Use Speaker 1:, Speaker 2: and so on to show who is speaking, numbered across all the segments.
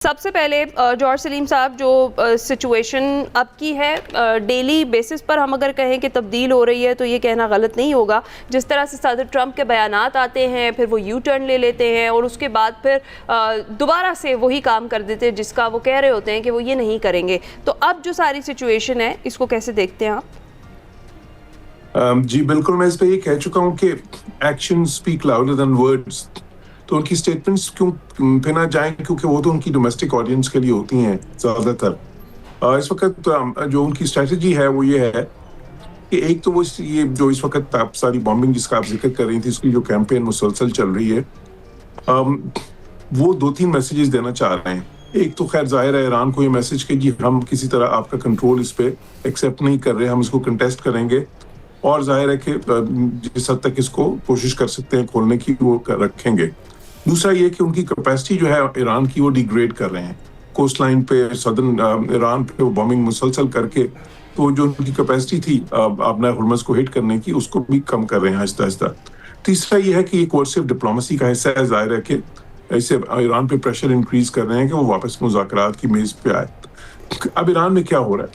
Speaker 1: सबसे पहले जॉर्ज सलीम साहब, जो सिचुएशन अब की है, डेली बेसिस पर हम अगर कहें कि तब्दील हो रही है तो ये कहना गलत नहीं होगा। जिस तरह से सदर ट्रंप के बयानात आते हैं, फिर वो यू टर्न ले लेते हैं और उसके बाद फिर दोबारा से वही काम कर देते हैं जिसका वो कह रहे होते हैं कि वो ये नहीं करेंगे। तो अब जो सारी सिचुएशन है, इसको कैसे देखते हैं आप?
Speaker 2: जी बिल्कुल, मैं इस पे ये कह चुका हूँ कि action speak louder than words. तो उनकी स्टेटमेंट्स क्यों पे ना जाएं, क्योंकि वो तो उनकी डोमेस्टिक ऑडियंस के लिए होती हैं ज़्यादातर। इस वक्त जो उनकी स्ट्रेटजी है वो ये है कि एक तो वो ये जो इस वक्त आप सारी बॉम्बिंग जिसका आप जिक्र कर रही थी, इसकी जो कैंपेन मुसलसल चल रही है, वो 2-3 मैसेजेस देना चाह रहे हैं। एक तो खैर जाहिर है ईरान को ये मैसेज कि जी हम किसी तरह आपका कंट्रोल इस पे एक्सेप्ट नहीं कर रहे, हम इसको कंटेस्ट करेंगे और जाहिर है कि जिस हद तक इसको कोशिश कर सकते हैं खोलने की वो रखेंगे। दूसरा ये कि उनकी कैपेसिटी जो है ईरान की वो डिग्रेड कर रहे हैं। कोस्ट लाइन पे सदर्न ईरान पे वो बॉम्बिंग मुसलसल करके तो जो उनकी कैपेसिटी थी अपना हुर्मुज़ को हिट करने की, उसको भी कम कर रहे हैं आहिस्ता आहिस्ता। तीसरा ये है कि ये कोर्सिव डिप्लोमेसी का हिस्सा है, जाहिर है कि ऐसे ईरान पे प्रेशर इंक्रीज कर रहे हैं कि वो वापस मुज़ाकरात की मेज पे आए। अब ईरान में क्या हो रहा है?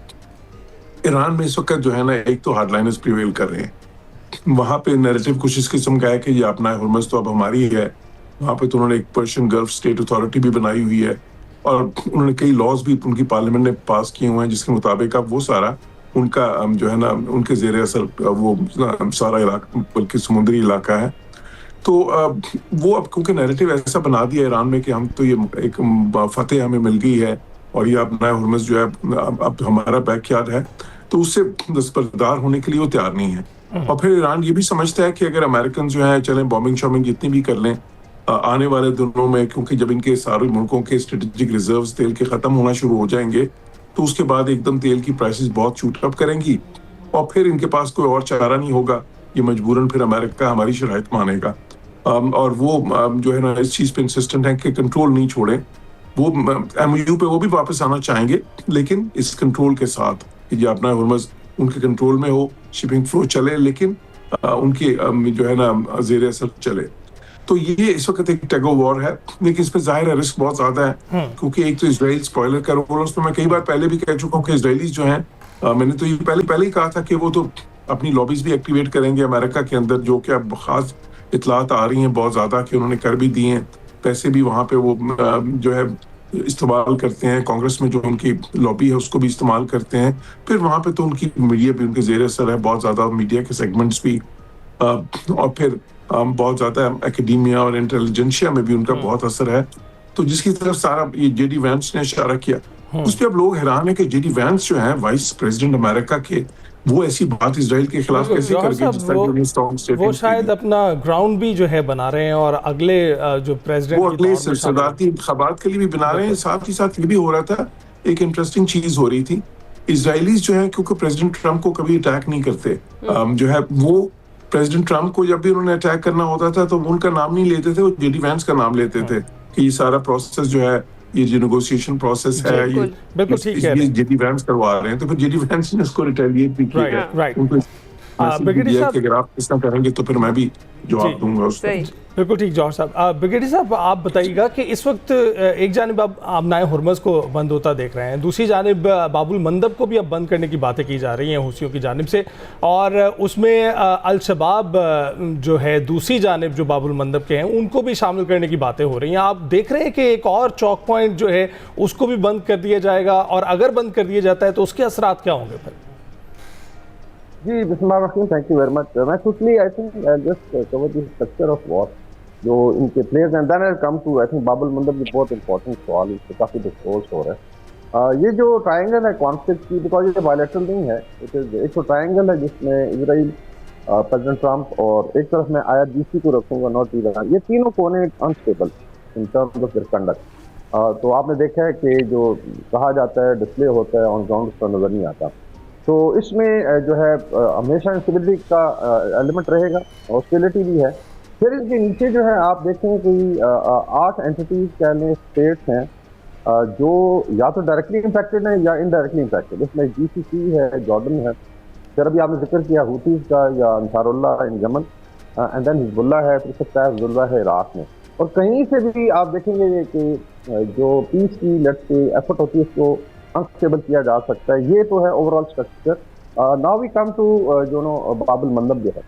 Speaker 2: ईरान में इस वक्त जो है ना, एक तो हार्डलाइनर्स प्रिवेल कर रहे हैं। वहां पे नैरेटिव कुछ इस किस्म का है कि ये अपना हुर्मुज़ तो अब हमारी ही है। वहां पे तो उन्होंने एक पर्शियन गल्फ स्टेट अथॉरिटी भी बनाई हुई है और उन्होंने कई लॉज भी उनकी पार्लियामेंट ने पास किए हुए हैं जिसके मुताबिक अब वो सारा उनका जो है ना, उनके जेर असर वो सारा इलाका बल्कि समुद्री इलाका है। तो वो अब क्योंकि नैरेटिव ऐसा बना दिया ईरान में कि हम तो ये एक फतेह हमें मिल गई है और ये अपना हुर्मुज़ जो है अब हमारा बैकयार्ड है, तो उससे दस्तबरदार होने के लिए वो तैयार नहीं है। और फिर ईरान ये भी समझता है कि अगर अमेरिकन जो है चलें बॉम्बिंग शॉम्बिंग जितनी भी कर लें, आने वाले दिनों में क्योंकि जब इनके सारे मुल्कों के स्ट्रेटेजिक रिजर्व्स तेल के खत्म होना शुरू हो जाएंगे तो उसके बाद एकदम तेल की प्राइसेस बहुत शूट अप करेंगी और फिर इनके पास कोई और चारा नहीं होगा, ये मजबूरन फिर अमेरिका हमारी शराइत मानेगा। और वो जो है ना इस चीज पे इंसिस्टेंट है कि कंट्रोल नहीं छोड़े। वो एमयू पे वो भी वापस आना चाहेंगे लेकिन इस कंट्रोल के साथ कि ये अपना हुर्मुज़ उनके कंट्रोल में हो, शिपिंग फ्लो चले, लेकिन उनके जो है ना जेर असर चले। तो ये इस वक्त एक टग ऑफ वॉर है, लेकिन इसमें जाहिर है रिस्क बहुत ज्यादा है क्योंकि एक तो इजराइल स्पॉइलर का रोल, उसमें मैं कई बार पहले भी कह चुका हूँ कि इजराइलीज जो हैं, मैंने तो ये पहले ही कहा था कि वो तो अपनी लॉबीज भी एक्टिवेट करेंगे अमेरिका के अंदर, जो कि अब खास इतलात आ रही हैं बहुत ज्यादा कि उन्होंने कर भी दिए हैं। पैसे भी वहां पे वो जो है इस्तेमाल करते हैं, कांग्रेस में जो उनकी लॉबी है उसको भी इस्तेमाल करते हैं। फिर वहां पे तो उनकी मीडिया भी उनके जेर असर है बहुत ज्यादा, मीडिया के सेगमेंट्स भी, और फिर बहुत ज्यादा एकेडमिया और इंटेलिजेंशिया में भी उनका बहुत असर है। तो जिसकी तरफ सारा ये जेडी वैंस ने इशारा किया, उस पर अब लोग हैरान है कि जेडी वैंस जो है वाइस प्रेसिडेंट अमेरिका के, वो ऐसी बात इजराइल के खिलाफ कैसे कर गए?
Speaker 3: वो शायद अपना ग्राउंड भी जो है बना रहे हैं और अगले जो प्रेसिडेंट
Speaker 2: वो अगले सदारती इंतखाबात के लिए भी बना रहे हैं। साथ ही साथ ये भी हो रहा था, एक इंटरेस्टिंग चीज हो रही थी, इजराइलीज जो है क्योंकि प्रेसिडेंट ट्रंप को कभी अटैक नहीं करते, जो है वो प्रेसिडेंट ट्रंप को जब भी उन्होंने अटैक करना होता था तो उनका नाम नहीं लेते थे, वो जेडी वैंस का नाम लेते थे कि ये सारा प्रोसेस जो है, ये जो नेगोशिएशन प्रोसेस है, ये
Speaker 3: बिल्कुल ठीक है,
Speaker 2: जेडी वैंस करवा रहे हैं। तो फिर जेडी वैंस ने उसको रिटेलिएट भी किया है।
Speaker 3: ब्रिगेडियर साहब,
Speaker 2: अगर आप इस तरह करेंगे तो फिर मैं भी जवाब दूंगा उसको।
Speaker 3: बिल्कुल ठीक जॉर्ज साहब। ब्रिगेडियर साहब, आप बताइएगा कि इस वक्त एक जानिब आप आबनाए हुर्मुज़ को बंद होता देख रहे हैं, दूसरी जानिब बाबुल मंदब को भी अब बंद करने की बातें की जा रही हैं हुसियों की जानिब से, और उसमें अल शबाब जो है दूसरी जानिब जो बाबुल मंदब के हैं उनको भी शामिल करने की बातें हो रही हैं। आप देख रहे हैं कि एक और चौक पॉइंट जो है उसको भी बंद कर दिया जाएगा, और अगर बंद कर दिया जाता है तो उसके असरात क्या होंगे फिर?
Speaker 4: जी बिस्मिल्लाह, थैंक यू वेरी मच। मैं quickly I think just cover the structure of war जो इनके players and then I come to I think बाबुल मंदब की बहुत इंपॉर्टेंट सवाल, इस पर काफी डिस्कोर्स हो रहा है। ये जो ट्रायंगल है कॉन्फ्लिक्ट की, बिकॉज ये बायलैटरल नहीं है, एक तो ट्रायंगल है जिसमें इजराइल, प्रेसिडेंट ट्रंप और एक तरफ मैं IRGC को रखूंगा, नॉट ईरान, ये तीनों कोने unstable in terms of their conduct. तो आपने देखा है कि जो कहा जाता है डिस्प्ले होता है ऑन ग्राउंड उसका नजर नहीं आता। तो इसमें जो है हमेशा इंस्टेबिलिटी का एलिमेंट रहेगा, हॉस्टिलिटी भी है। फिर इसके नीचे जो है आप देखें कि 8 एंटिटीज कह लें, स्टेट्स हैं जो या तो डायरेक्टली इम्पैक्टेड हैं या इनडायरेक्टली इम्पैक्टेड। इसमें GCC है, जॉर्डन है, फिर अभी आपने जिक्र किया हूतीज का या Ansarullah in Yemen, and then Hezbollah है, फिर सकता है हिजबुल्लाह है इराक में। और कहीं से भी आप देखेंगे कि जो पीस की लेट्स से एफर्ट होती है उसको अनस्टेबल किया जा सकता है। ये तो है overall structure. Now we come to जो नो बाबुल मंदब जो है,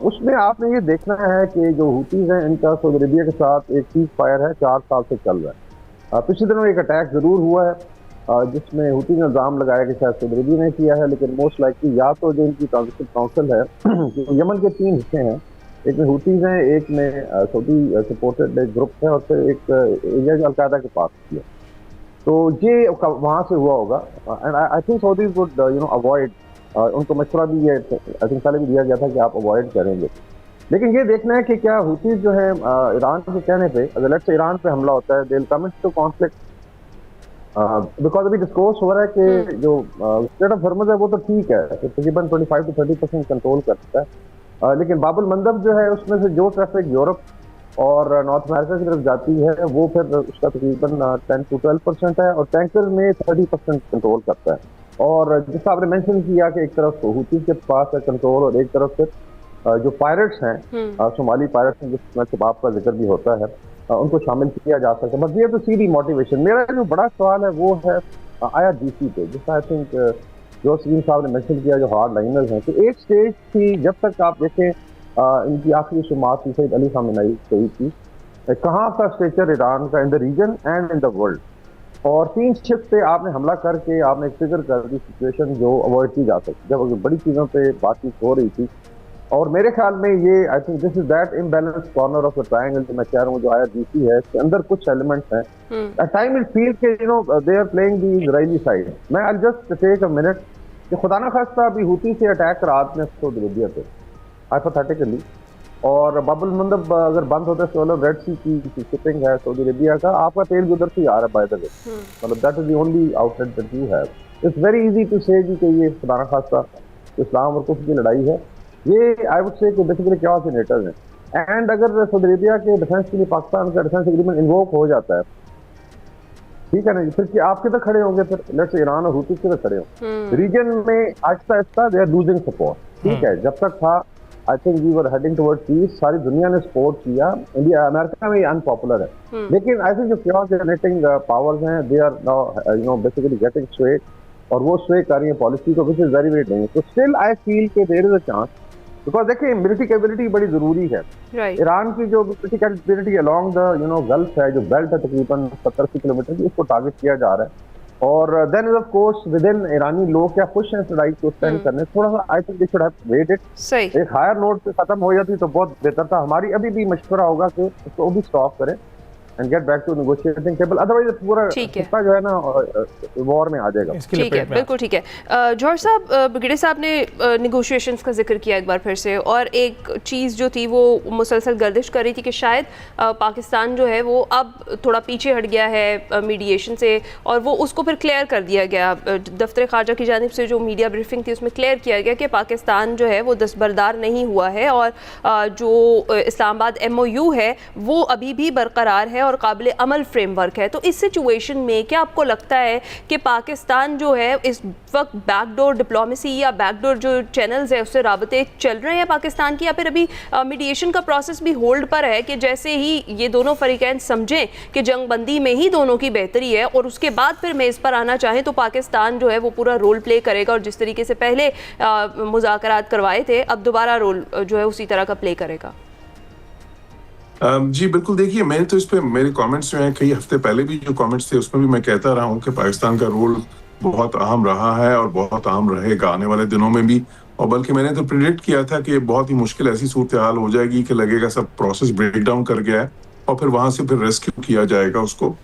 Speaker 4: उसमें आपने ये देखना है कि जो हुतीज हैं इनका सऊदी अरबिया के साथ एक सीज फायर है 4 साल से चल रहा है। पिछले दिनों एक अटैक जरूर हुआ है जिसमें हुती ने इल्जाम लगाया कि शायद सऊदी अरबिया ने किया है, लेकिन मोस्ट लाइकली या तो जो इनकी ट्रांजिशन काउंसिल है जो यमन के 3 हिस्से हैं, एक में हुतीज हैं, एक में सऊदी सपोर्टेड एक ग्रुप है और फिर एक एरिया जो अलकायदा के पास किया। तो ये वहाँ से हुआ होगा and I think Saudis would avoid, उनको मशवरा भी ये आई थिंक पहले भी दिया गया था कि आप अवॉइड करेंगे। लेकिन ये देखना है कि क्या हुतीज जो है ईरान के कहने पे अगर लेट्स से ईरान पे हमला होता है, they will come to conflict because अभी डिस्कोर्स हो रहा है कि जो स्टेट ऑफ हॉर्मुज़ है वो तो ठीक है, तकरीबन 25 to 30% कंट्रोल करता है, लेकिन बाबुल मंदब जो है उसमें से जो ट्रैफिक यूरोप और नॉर्थ अमेरिका की तरफ जाती है वो फिर उसका तकरीबन 10 to 12% है और टैंकर में 30% कंट्रोल करता है। और जिस आपने मेंशन किया कि एक तरफ हुतीज के पास है कंट्रोल और एक तरफ फिर जो पायरेट्स हैं सोमाली पायरेट्स हैं जिसमें शबाब का जिक्र भी होता है, उनको शामिल किया जा सकता है। बस ये तो सीधी मोटिवेशन। मेरा जो बड़ा सवाल है वो है IRGC पे, जिस आई थिंक जो सलीम साहब ने मेंशन किया, जो हार्ड लाइनर्स हैं। तो एक स्टेज थी जब तक आप देखें इनकी आखिरी शुमात थी सईद अली खामेनी सही थी, कहाँ का स्टेचर ईरान का in the region and in the world, और 3 शिफ्ट पे आपने हमला करके आपने एक फिगर कर दी सिचुएशन जो अवॉइड की जा सकती जब बड़ी चीज़ों पे बातचीत हो रही थी। और मेरे ख्याल में ये I think this is that imbalance corner of the triangle जो मैं कह रहा हूँ, जो IRGC है इसके अंदर कुछ एलिमेंट्स हैं। एट टाइम इट फील के you know they are playing the Israeli side. मैं I just take a minute कि खुदा ना खास्ता अभी हुती से अटैक रात में सऊदी अरबिया पे हाइपोथेटिकली, और बाबुल मंदब अगर बंद होता है तो रेड सी की शिपिंग है सऊदी अरबिया का, आपका तेल भी उधर से आ रहा है बाय द वे, मतलब that is the only outlet that you have. It's very easy to say कि ये खुदा ना खास्ता इस्लाम और कुफ्र की लड़ाई है। ये आई वुड से कि बेसिकली क्या सिनेटर्स हैं, एंड अगर सऊदी अरबिया के डिफेंस के लिए पाकिस्तान का डिफेंस एग्रीमेंट इन्वोक हो जाता है, ठीक है ना जी, फिर कि आप किधर खड़े होंगे, फिर लेट्स से ईरान और हुती किधर खड़े होंगे रीजन में। Aahista Aahista they are losing support, ठीक है। जब तक था I think we were heading towards peace, सारी दुनिया ने सपोर्ट किया, इंडिया अमेरिका में अनपॉपुलर है, लेकिन आई थिंक जो क्योस जनरेटिंग पावर्स हैं they are now you know basically getting sway, और वो स्वे कर रही है पॉलिसी को, which is very very dangerous. तो स्टिल आई फील के there is a chance, because देखिए मिलिट्री कैपेबिलिटी बड़ी जरूरी है। ईरान की जो military capability along the you know gulf है, जो बेल्ट है तकरीबन 70-80 किलोमीटर की, उसको टारगेट किया जा रहा है। और then of course within ईरानी लोग क्या खुश हैं इस लड़ाई को स्पेंड करने, थोड़ा सा I think they should have wait it, एक हायर नोट पे खत्म हो जाती तो बहुत बेहतर था। हमारी अभी भी मशवरा होगा कि उसको भी स्टॉप करें and get back to negotiating table, otherwise पूरा हिस्सा जो है ना वॉर में आ जाएगा।
Speaker 1: ठीक है, बिल्कुल ठीक है। जौहर साहब, ब्रिगेडियर साहब ने नेगोशिएशंस का जिक्र किया एक बार फिर से, और एक चीज़ जो थी वो मुसलसल गर्दिश कर रही थी कि शायद पाकिस्तान जो है वो अब थोड़ा पीछे हट गया है मीडिएशन से, और वो उसको फिर क्लियर कर दिया गया। दफ्तर खारजा की जानिब से जो मीडिया ब्रीफिंग थी उसमें क्लियर किया गया कि पाकिस्तान जो है वो दस्तबरदार नहीं हुआ है, और जो इस्लामाबाद MOU है वो अभी भी बरकरार है और काबिल अमल फ्रेमवर्क है। तो इस सिचुएशन में क्या आपको लगता है कि पाकिस्तान जो है इस वक्त बैकडोर डिप्लोमेसी या बैकडोर जो चैनल्स है उससे राबते चल रहे हैं पाकिस्तान की, या फिर अभी मीडिएशन का प्रोसेस भी होल्ड पर है कि जैसे ही ये दोनों फरीकैन समझें कि जंगबंदी में ही दोनों की बेहतरी है और उसके बाद फिर मेज़ पर आना चाहें तो पाकिस्तान जो है वो पूरा रोल प्ले करेगा, और जिस तरीके से पहले मुज़ाकरात करवाए थे अब दोबारा रोल जो है उसी तरह का प्ले करेगा?
Speaker 2: जी बिल्कुल, देखिए मैंने तो इस पे मेरे कमेंट्स जो हैं कई हफ्ते पहले भी जो कमेंट्स थे उसमें भी मैं कहता रहा हूँ कि पाकिस्तान का रोल बहुत अहम रहा है और बहुत अहम रहेगा आने वाले दिनों में भी, और बल्कि मैंने तो प्रेडिक्ट किया था कि बहुत ही मुश्किल ऐसी सूरत हाल हो जाएगी कि लगेगा सब प्रोसेस ब्रेक डाउन कर गया है और फिर वहां से फिर रेस्क्यू किया जाएगा उसको।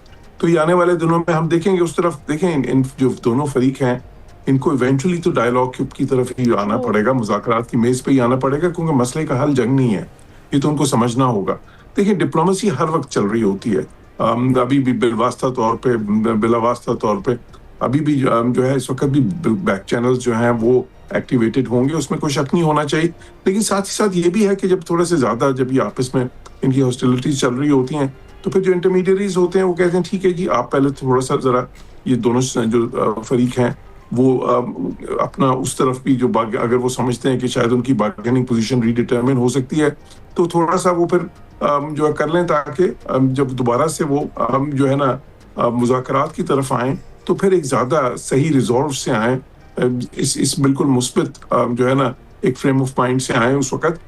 Speaker 2: तो ये आने वाले दिनों में हम देखेंगे उस तरफ, देखें इन जो दोनों फरीक हैं इनको इवेंचुअली तो डायलॉग की तरफ ही आना पड़ेगा, मुज़ाकरात की मेज पे ही आना पड़ेगा, क्योंकि मसले का हल जंग नहीं है, ये तो उनको समझना होगा। देखिए डिप्लोमेसी हर वक्त चल रही होती है, अभी भी बिलवास्ता तौर पे बिलावास्ता तौर पे अभी भी जो है इस वक्त भी बैक चैनल्स जो हैं वो एक्टिवेटेड होंगे, उसमें कोई शक नहीं होना चाहिए। लेकिन साथ ही साथ ये भी है कि जब थोड़ा से ज्यादा जब ये आपस में इनकी हॉस्टिलिटीज चल रही होती हैं तो फिर जो इंटरमीडियरीज होते हैं वो कहते हैं ठीक है जी आप पहले थोड़ा सा जरा ये दोनों जो फरीक हैं वो अपना उस तरफ भी जो अगर वो समझते हैं कि शायद उनकी बार्गेनिंग पोजीशन रीडिटरमिन हो सकती है, तो थोड़ा सा वो फिर जो है कर लें, ताकि जब दोबारा से वो हम जो है ना मुज़ाकरात की तरफ आएँ, तो फिर एक ज़्यादा सही रिजॉल्व से आएँ, इस बिल्कुल मुस्बित जो है ना एक फ्रेम ऑफ माइंड से आएँ उस वक़्त।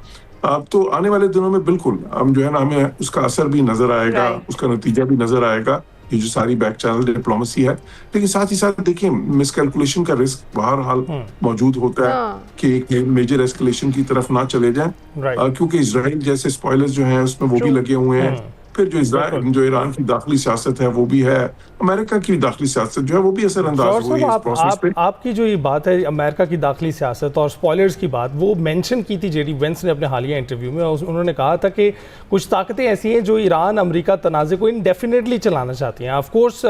Speaker 2: तो आने वाले दिनों में बिल्कुल जो है ना हमें उसका असर भी नज़र आएगा, उसका नतीजा भी नज़र आएगा, ये जो सारी बैक चैनल डिप्लोमेसी है। लेकिन साथ ही साथ देखिए, मिसकैलकुलेशन का रिस्क बहरहाल मौजूद होता है कि एक मेजर एस्केलेशन की तरफ ना चले जाएं, क्योंकि इजराइल जैसे स्पॉयलर्स जो हैं उसमें वो भी लगे हुए हैं। फिर जो ईरान की दाखिली सियासत है वो भी है, अमेरिका की दाखिली सियासत जो है वो भी असरअंदाज हो रही है इस प्रोसेस पे।
Speaker 3: आपकी जो ये बात है अमेरिका की दाखिली सियासत और स्पॉयलर्स की बात, वो मेंशन की थी जेडी वेंस ने अपने हालिया इंटरव्यू में। उन्होंने कहा था कि कुछ ताकतें ऐसी हैं जो ईरान अमेरिका तनाज़े को इंडेफिनेटली चलाना चाहती हैं। ऑफ कोर्स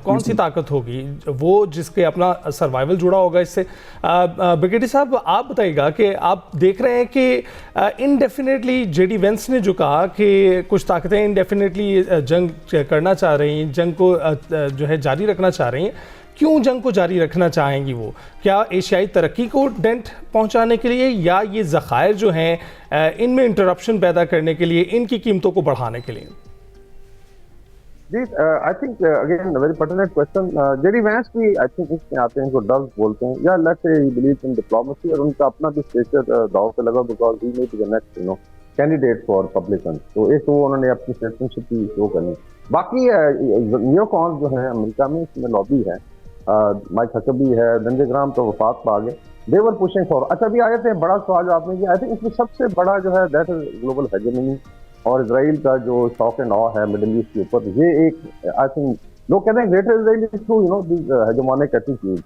Speaker 3: कौन सी ताकत होगी वो जिसके अपना सर्वाइवल जुड़ा होगा इससे। ब्रिगेडियर साहब, आप बताइएगा कि आप देख रहे हैं कि इनडेफिनेटली जेडी वेंस ने जो कहा कि कुछ ताकतें डेफिनेटली जंग करना चाह रही हैं, जंग को जो है जारी रखना चाह रही हैं, क्यों जंग को जारी रखना चाहेंगी वो? क्या एशियाई तरक्की को डेंट पहुंचाने के लिए, या ये ज़खायर जो हैं इनमें इंटरप्शन पैदा करने के लिए, इनकी कीमतों को बढ़ाने के लिए?
Speaker 4: जी, I think again very pertinent question. JD Vance भी आई थिंक इसमें आते हैं, इनको डव्स बोलते हैं, या let's say he believe in diplomacy, और उनका अपना भी स्टेचर दाव पे लगा, because he may be the next candidate for Republican. तो एक तो उन्होंने अपनी सिटीजनशिप की शो करनी। बाकी न्यूकॉन्स जो है अमेरिका में, इसमें लॉबी है, माइक हकबी है, दंजे ग्राम तो वफात पा गए, दे वर पुशिंग फॉर। अच्छा, अभी आए थे बड़ा सवाल आपने किया, आई थिंक इसमें सबसे बड़ा जो है दैट इज ग्लोबल हेजेमनी, और इसराइल का जो शॉक एंड ऑ है मिडिल ईस्ट के ऊपर, ये एक आई थिंक लोग कहते हैं greater Israel is through this hegemonic attitude,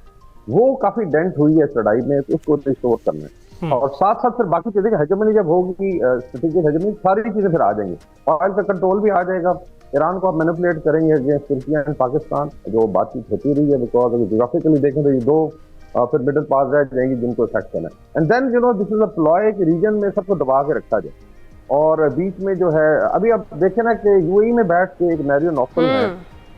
Speaker 4: वो काफी डेंट हुई है इस लड़ाई में, तो उसको रिस्टोर करना है। और साथ साथ फिर बाकी चीजें, हेजेमनी जब होगी, स्ट्रेटेजिक हेजेमनी, सारी चीजें फिर आ जाएंगी, ऑयल का कंट्रोल भी आ जाएगा, ईरान को आप मैनिपुलेट करेंगे अगेंस्ट तुर्की एंड पाकिस्तान, जो बातचीत होती रही है, बिकॉज अगर जियोग्राफिकली देखें तो ये दो फिर मिडिल पास रह जाएंगी जिनको इफेक्ट करना है। And then this is a ploy कि रीजन में सबको दबा के रखा जाए, और बीच में जो है अभी आप देखें ना कि यूएई में बैठ के एक मैरियो नॉफल है,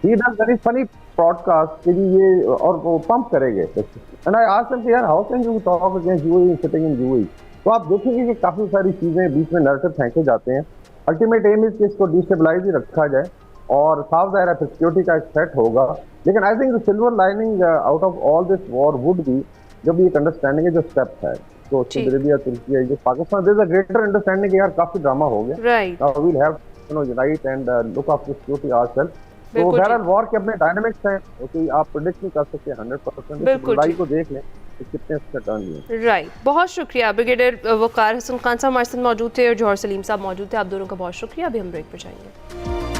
Speaker 4: he does very funny podcast कि ये, और वो पंप करेंगे, एंड आई आस्क्ड हिम कि यार how can you talk against UAE sitting in UAE. तो आप देखेंगे कि काफी सारी चीजें बीच में नैरेटिव फेंके जाते हैं। अल्टीमेट एम इज कि इसको डिस्टेबलाइज ही रखा जाए, और साफ जाहिर है सिक्योरिटी का एक थ्रेट होगा। लेकिन I think the silver lining out of all this war would be, जब ये अंडरस्टैंडिंग है, जो स्टेप्स है, तो सऊदी अरेबिया, तुर्की है, जो Pakistan, there is a greater understanding, यार काफी ड्रामा हो गया,
Speaker 1: right,
Speaker 4: now we will have unite and look after security ourselves. तो बहरहाल वॉर के अपने डायनामिक्स हैं, ओके, आप प्रेडिक्ट नहीं कर सकते 100%, लड़ाई को देख लें कितने इसका टर्न लिए।
Speaker 1: राइट, बहुत शुक्रिया। ब्रिगेडियर वकार हसन खान साहब हमारे साथ मौजूद थे और जौहर सलीम साहब मौजूद थे। आप दोनों का बहुत शुक्रिया। अभी हम ब्रेक पर जाएंगे।